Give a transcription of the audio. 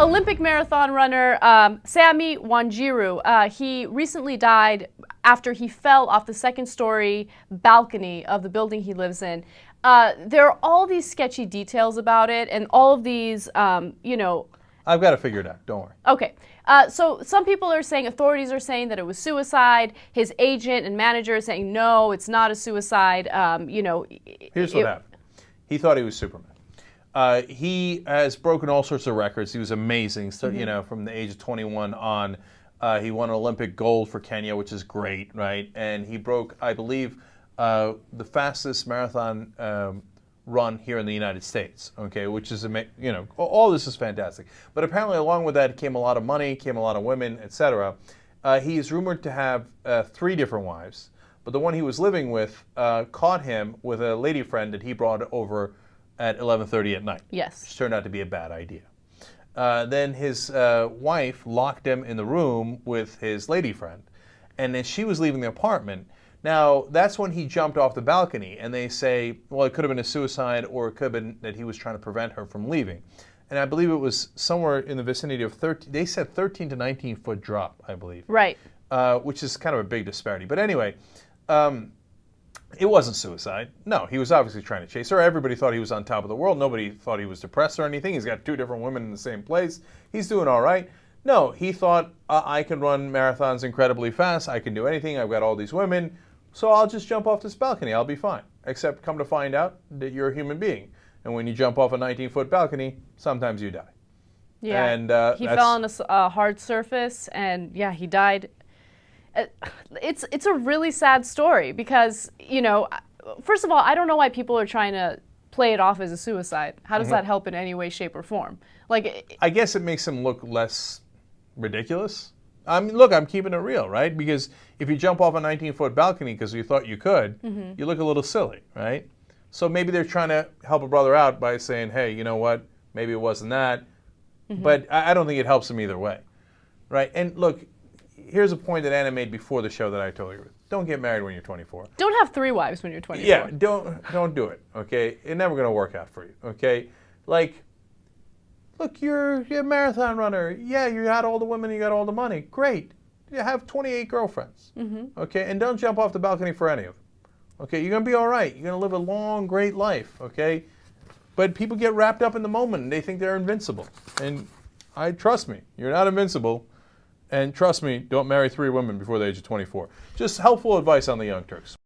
Olympic marathon runner Samuel Wanjiru, he recently died after he fell off the second-story balcony of the building he lives in. There are all these sketchy details about it, and all of these, I've got to figure it out. Don't worry. Okay. So some people are saying, authorities are saying that it was suicide. His agent and manager are saying, no, it's not a suicide. Here's what happened. He thought he was Superman. He has broken all sorts of records. He was amazing. So, from the age of 21 on, he won Olympic gold for Kenya, which is great, right? And he broke, I believe, the fastest marathon run here in the United States, okay, which is, all this is fantastic. But apparently along with that came a lot of money, came a lot of women, etc. He is rumored to have 3 different wives, but the one he was living with caught him with a lady friend that he brought over at 11:30 at night. Yes. Which turned out to be a bad idea. Then his wife locked him in the room with his lady friend, and as she was leaving the apartment, now, that's when he jumped off the balcony, and they say, well, it could have been a suicide, or it could have been that he was trying to prevent her from leaving. And I believe it was somewhere in the vicinity of 13, they said 13 to 19-foot drop, I believe. Right. Which is kind of a big disparity. But anyway, it wasn't suicide. No, he was obviously trying to chase her. Everybody thought he was on top of the world. Nobody thought he was depressed or anything. He's got 2 different women in the same place. He's doing all right. No, he thought, I can run marathons incredibly fast. I can do anything. I've got all these women. So I'll just jump off this balcony. I'll be fine. Except come to find out that you're a human being. And when you jump off a 19-foot balcony, sometimes you die. Yeah, and he fell on a hard surface, and yeah, he died. It's a really sad story because, first of all, I don't know why people are trying to play it off as a suicide. How does that help in any way, shape, or form? I guess it makes him look less ridiculous. I mean, look, I'm keeping it real, right? Because if you jump off a 19-foot balcony because you thought you could, you look a little silly, right? So maybe they're trying to help a brother out by saying, hey, you know what? Maybe it wasn't that. But I don't think it helps him either way, right? And look, here's a point that Anna made before the show that I totally agree with. Don't get married when you're 24. Don't have 3 wives when you're 24. Yeah, don't do it, okay? It's never going to work out for you, okay? Look, you're a marathon runner. Yeah, you got all the women, you got all the money. Great. You have 28 girlfriends. Okay, and don't jump off the balcony for any of them. Okay, you're going to be all right. You're going to live a long, great life, okay? But people get wrapped up in the moment, and they think they're invincible. And trust me, you're not invincible. And trust me, don't marry 3 women before the age of 24. Just helpful advice on the Young Turks.